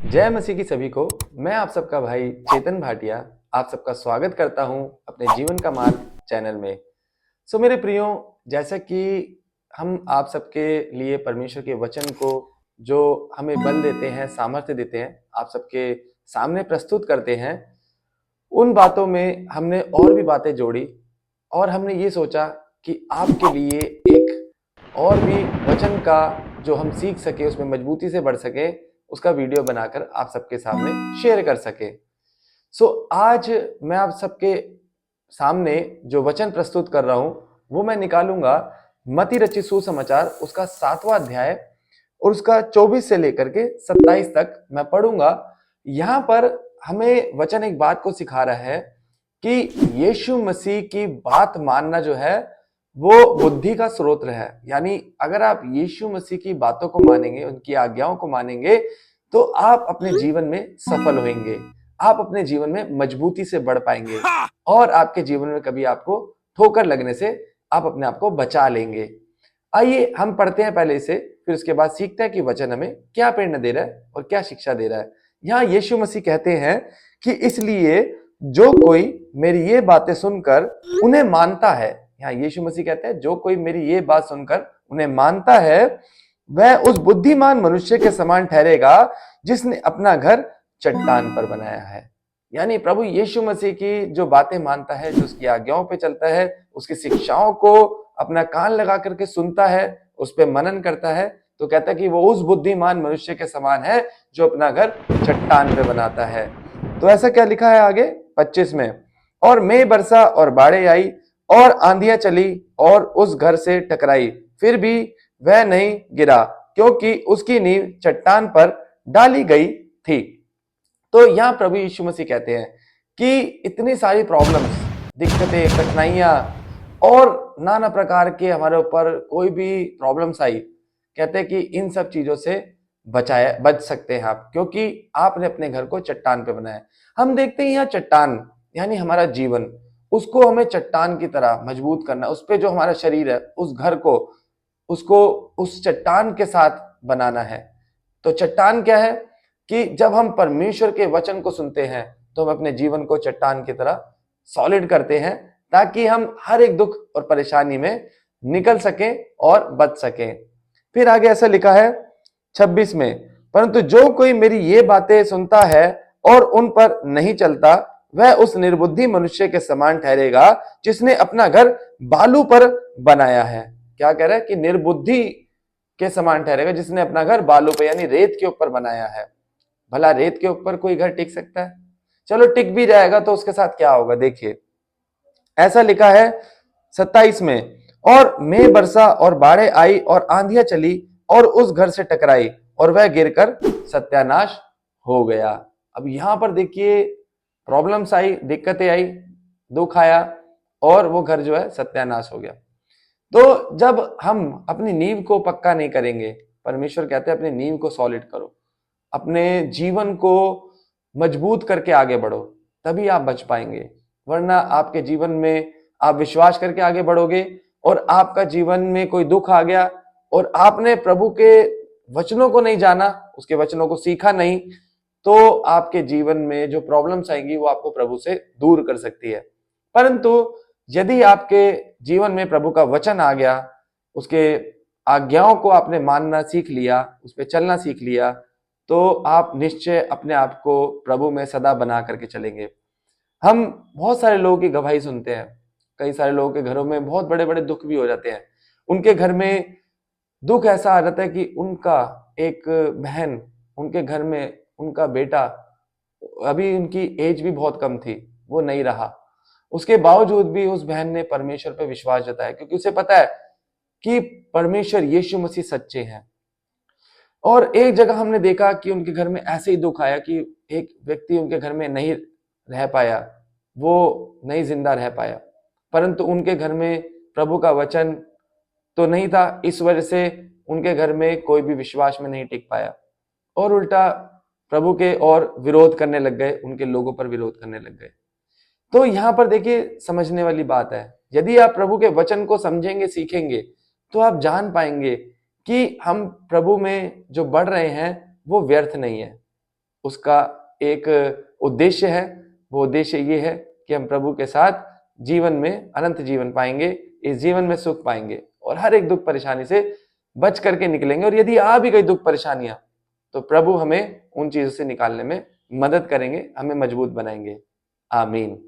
जय मसीह की सभी को। मैं आप सबका भाई चेतन भाटिया आप सबका स्वागत करता हूं अपने जीवन का मार्ग चैनल में। मेरे प्रियो, जैसा कि हम आप सबके लिए परमेश्वर के वचन को जो हमें बल देते हैं, सामर्थ्य देते हैं, आप सबके सामने प्रस्तुत करते हैं, उन बातों में हमने और भी बातें जोड़ी और हमने ये सोचा कि आपके लिए एक और भी वचन का जो हम सीख सके, उसमें मजबूती से बढ़ सके, उसका वीडियो बनाकर आप सबके सामने शेयर कर सके। आज मैं आप सबके सामने जो वचन प्रस्तुत कर रहा हूं वो मैं निकालूंगा मत्ती रचित सुसमाचार उसका 7वां अध्याय और उसका 24 से लेकर के 27 तक मैं पढ़ूंगा। यहां पर हमें वचन एक बात को सिखा रहा है कि यीशु मसीह की बात मानना जो है वो बुद्धि का स्रोत है। यानी अगर आप यीशु मसीह की बातों को मानेंगे, उनकी आज्ञाओं को मानेंगे, तो आप अपने जीवन में सफल होंगे, आप अपने जीवन में मजबूती से बढ़ पाएंगे और आपके जीवन में कभी आपको ठोकर लगने से आप अपने आप को बचा लेंगे। आइए हम पढ़ते हैं पहले इसे, फिर उसके बाद सीखते हैं कि वचन हमें क्या प्रेरणा दे रहा है और क्या शिक्षा दे रहा है। यहाँ यीशु मसीह कहते हैं कि इसलिए जो कोई मेरी ये बातें सुनकर उन्हें मानता है, यहाँ यीशु मसीह कहते हैं जो कोई मेरी ये बात सुनकर उन्हें मानता है वह उस बुद्धिमान मनुष्य के समान ठहरेगा जिसने अपना घर चट्टान पर बनाया है। यानी प्रभु यीशु मसीह की जो बातें मानता है, जो उसकी आज्ञाओं पे चलता है, उसकी शिक्षाओं को अपना कान लगा करके सुनता है, उस पे मनन करता है, तो कहता है कि वो उस बुद्धिमान मनुष्य के समान है जो अपना घर चट्टान पे बनाता है। तो ऐसा क्या लिखा है आगे 25 में, और मेघ बरसा और बाढ़ें आई और आंधियां चली और उस घर से टकराई, फिर भी वह नहीं गिरा क्योंकि उसकी नींव चट्टान पर डाली गई थी। तो यहां प्रभु यीशु मसीह कहते हैं कि इतनी सारी प्रॉब्लम्स, दिक्कतें, कठिनाइयां और नाना प्रकार के हमारे ऊपर कोई भी प्रॉब्लम्स आई, कहते हैं कि इन सब चीजों से बच सकते हैं आप, क्योंकि आपने अपने घर को चट्टान पे बनाया। हम देखते हैं यहाँ चट्टान यानी हमारा जीवन, उसको हमें चट्टान की तरह मजबूत करना, उस पे जो हमारा शरीर है, उस घर को, उसको उस चट्टान के साथ बनाना है। तो चट्टान क्या है कि जब हम परमेश्वर के वचन को सुनते हैं तो हम अपने जीवन को चट्टान की तरह सॉलिड करते हैं ताकि हम हर एक दुख और परेशानी में निकल सकें और बच सकें। फिर आगे ऐसा लिखा है 26 में, परंतु जो कोई मेरी ये बातें सुनता है और उन पर नहीं चलता वह उस निर्बुद्धि मनुष्य के समान ठहरेगा जिसने अपना घर बालू पर बनाया है। क्या कह रहा है कि निर्बुद्धि के समान ठहरेगा जिसने अपना घर बालू पे यानी रेत के ऊपर बनाया है। भला रेत के ऊपर कोई घर टिक सकता है? चलो टिक भी जाएगा तो उसके साथ क्या होगा, देखिए ऐसा लिखा है 27 में, और मेघ बरसा और बाढ़ें आई और आंधियां चली और उस घर से टकराई और वह गिरकर सत्यानाश हो गया। अब यहां पर देखिए प्रॉब्लम्स आई, दिक्कतें आई, दुख आया और वो घर जो है सत्यानाश हो गया। तो जब हम अपनी नींव को पक्का नहीं करेंगे, परमेश्वर कहते हैं अपनी नींव को सॉलिड करो, अपने जीवन को मजबूत करके आगे बढ़ो, तभी आप बच पाएंगे। वरना आपके जीवन में आप विश्वास करके आगे बढ़ोगे और आपका जीवन में कोई दुख आ गया और आपने प्रभु के वचनों को नहीं जाना, उसके वचनों को सीखा नहीं, तो आपके जीवन में जो प्रॉब्लम्स आएंगी वो आपको प्रभु से दूर कर सकती है। परंतु यदि आपके जीवन में प्रभु का वचन आ गया, उसके आज्ञाओं को आपने मानना सीख लिया, उस पर चलना सीख लिया, तो आप निश्चय अपने आप को प्रभु में सदा बना करके चलेंगे। हम बहुत सारे लोगों की गवाही सुनते हैं, कई सारे लोगों के घरों में बहुत बड़े बड़े दुख भी हो जाते हैं। उनके घर में दुख ऐसा आ जाता है कि उनका एक बहन, उनके घर में उनका बेटा, अभी उनकी एज भी बहुत कम थी, वो नहीं रहा, उसके बावजूद भी उस बहन ने परमेश्वर पर विश्वास जताया क्योंकि उसे पता है कि परमेश्वर यीशु मसीह सच्चे हैं। और एक जगह हमने देखा कि उनके घर में ऐसे ही दुख आया कि एक व्यक्ति उनके घर में नहीं रह पाया, वो नहीं जिंदा रह पाया, परंतु उनके घर में प्रभु का वचन तो नहीं था, इस वजह से उनके घर में कोई भी विश्वास में नहीं टिक पाया और उल्टा प्रभु के और विरोध करने लग गए, उनके लोगों पर विरोध करने लग गए। तो यहां पर देखिए समझने वाली बात है, यदि आप प्रभु के वचन को समझेंगे, सीखेंगे, तो आप जान पाएंगे कि हम प्रभु में जो बढ़ रहे हैं वो व्यर्थ नहीं है, उसका एक उद्देश्य है। वो उद्देश्य ये है कि हम प्रभु के साथ जीवन में अनंत जीवन पाएंगे, इस जीवन में सुख पाएंगे और हर एक दुख परेशानी से बच करके निकलेंगे। और यदि आ भी गई दुख परेशानियां तो प्रभु हमें उन चीजों से निकालने में मदद करेंगे, हमें मजबूत बनाएंगे। आमीन।